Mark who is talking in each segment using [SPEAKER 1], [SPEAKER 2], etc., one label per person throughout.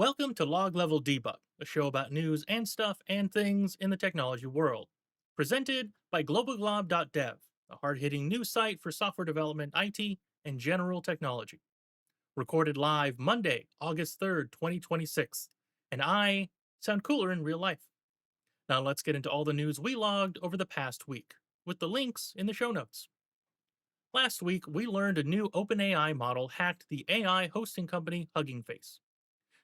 [SPEAKER 1] Welcome to Log Level Debug, a show about news and stuff and things in the technology world. Presented by globalglob.dev, a hard hitting news site for software development, IT, and general technology. Recorded live Monday, August 3rd, 2026. And I sound cooler in real life. Now let's get into all the news we logged over the past week, with the links in the show notes. Last week, we learned a new OpenAI model hacked the AI hosting company Hugging Face.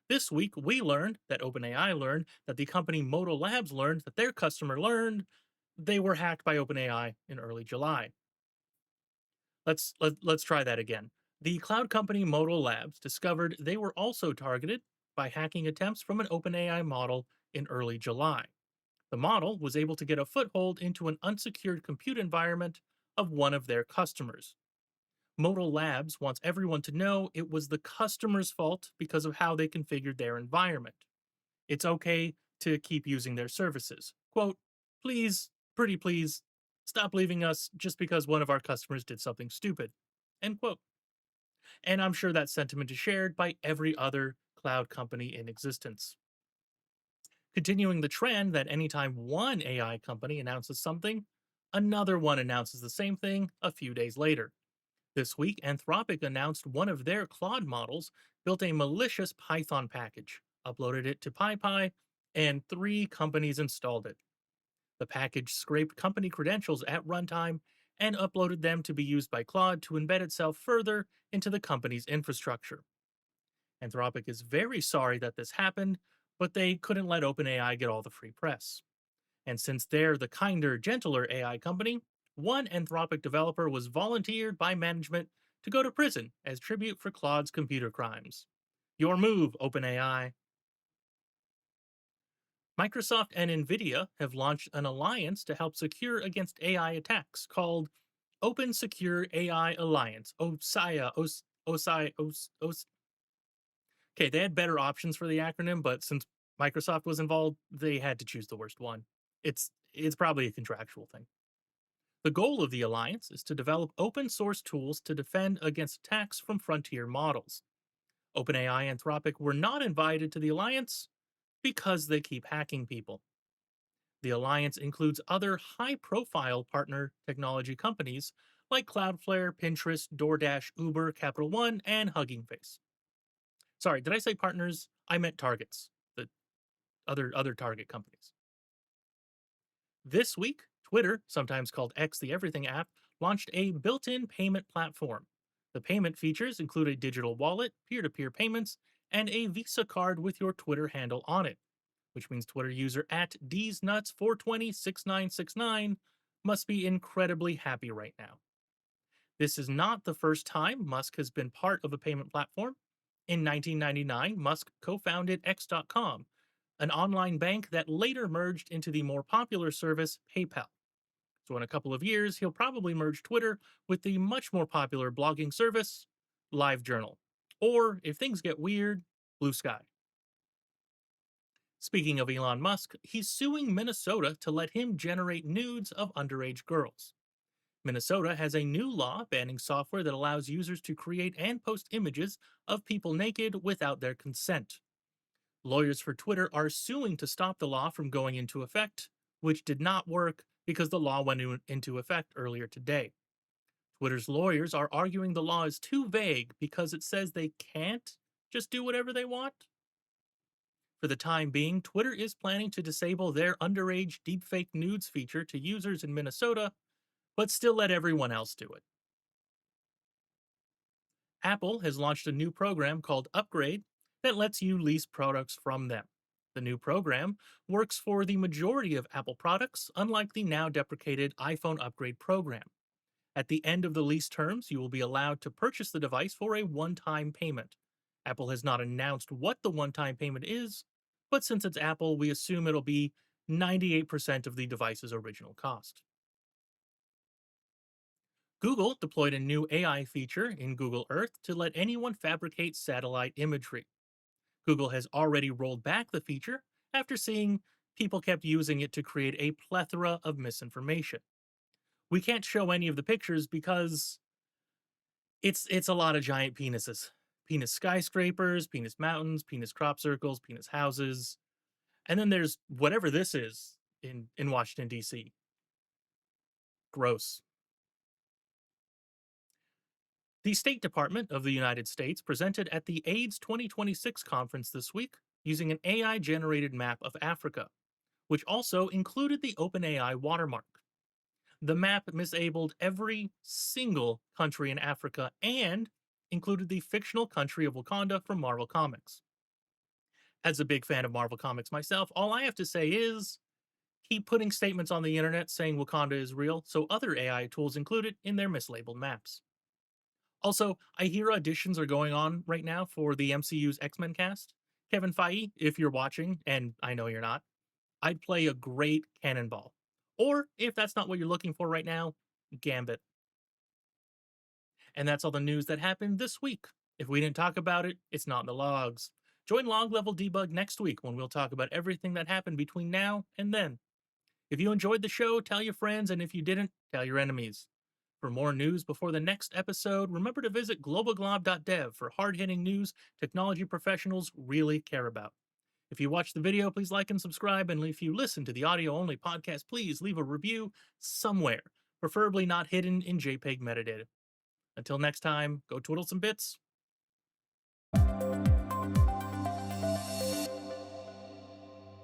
[SPEAKER 1] This week, we learned that OpenAI learned that the company Modal Labs learned that their customer learned they were hacked by OpenAI in early July. Let's try that again. The cloud company Modal Labs discovered they were also targeted by hacking attempts from an OpenAI model in early July. The model was able to get a foothold into an unsecured compute environment of one of their customers. Modal Labs wants everyone to know it was the customer's fault because of how they configured their environment. It's okay to keep using their services. Quote, please, pretty please, stop leaving us just because one of our customers did something stupid. End quote. And I'm sure that sentiment is shared by every other cloud company in existence. Continuing the trend that anytime one AI company announces something, another one announces the same thing a few days later. This week, Anthropic announced one of their Claude models built a malicious Python package, uploaded it to PyPy, and three companies installed it. The package scraped company credentials at runtime and uploaded them to be used by Claude to embed itself further into the company's infrastructure. Anthropic is very sorry that this happened, but they couldn't let OpenAI get all the free press. And since they're the kinder, gentler AI company, one Anthropic developer was volunteered by management to go to prison as tribute for Claude's computer crimes. Your move, OpenAI. Microsoft and Nvidia have launched an alliance to help secure against AI attacks called Open Secure AI Alliance, OSIA, Okay, they had better options for the acronym, but since Microsoft was involved, they had to choose the worst one. It's probably a contractual thing. The goal of the alliance is to develop open source tools to defend against attacks from frontier models. OpenAI and Anthropic were not invited to the alliance because they keep hacking people. The alliance includes other high profile partner technology companies like Cloudflare, Pinterest, DoorDash, Uber, Capital One, and Hugging Face. Sorry, did I say partners? I meant targets, the other target companies. This week, Twitter, sometimes called X the Everything app, launched a built in payment platform. The payment features include a digital wallet, peer to peer payments, and a Visa card with your Twitter handle on it, which means Twitter user at dsnuts4206969 must be incredibly happy right now. This is not the first time Musk has been part of a payment platform. In 1999, Musk co founded X.com, an online bank that later merged into the more popular service PayPal. So, in a couple of years, he'll probably merge Twitter with the much more popular blogging service, LiveJournal. Or, if things get weird, Blue Sky. Speaking of Elon Musk, he's suing Minnesota to let him generate nudes of underage girls. Minnesota has a new law banning software that allows users to create and post images of people naked without their consent. Lawyers for Twitter are suing to stop the law from going into effect, which did not work because the law went into effect earlier today. Twitter's lawyers are arguing the law is too vague because it says they can't just do whatever they want. For the time being, Twitter is planning to disable their underage deepfake nudes feature to users in Minnesota, but still let everyone else do it. Apple has launched a new program called Upgrade that lets you lease products from them. The new program works for the majority of Apple products, unlike the now deprecated iPhone Upgrade program. At the end of the lease terms, you will be allowed to purchase the device for a one time payment. Apple has not announced what the one time payment is, but since it's Apple, we assume it'll be 98% of the device's original cost. Google deployed a new AI feature in Google Earth to let anyone fabricate satellite imagery. Google has already rolled back the feature after seeing people kept using it to create a plethora of misinformation. We can't show any of the pictures because it's a lot of giant penises. Penis skyscrapers, penis mountains, penis crop circles, penis houses. And then there's whatever this is in Washington, D.C. Gross. The State Department of the United States presented at the AIDS 2026 conference this week using an AI generated map of Africa, which also included the OpenAI watermark. The map misabled every single country in Africa and included the fictional country of Wakanda from Marvel Comics. As a big fan of Marvel Comics myself, all I have to say is keep putting statements on the internet saying Wakanda is real so other AI tools include it in their mislabeled maps. Also, I hear auditions are going on right now for the MCU's X-Men cast. Kevin Feige, if you're watching, and I know you're not, I'd play a great Cannonball. Or, if that's not what you're looking for right now, Gambit. And that's all the news that happened this week. If we didn't talk about it, it's not in the logs. Join Log Level Debug next week when we'll talk about everything that happened between now and then. If you enjoyed the show, tell your friends, and if you didn't, tell your enemies. For more news before the next episode, remember to visit globalglob.dev for hard hitting news technology professionals really care about. If you watch the video, please like and subscribe. And if you listen to the audio only podcast, please leave a review somewhere, preferably not hidden in JPEG metadata. Until next time, go twiddle some bits.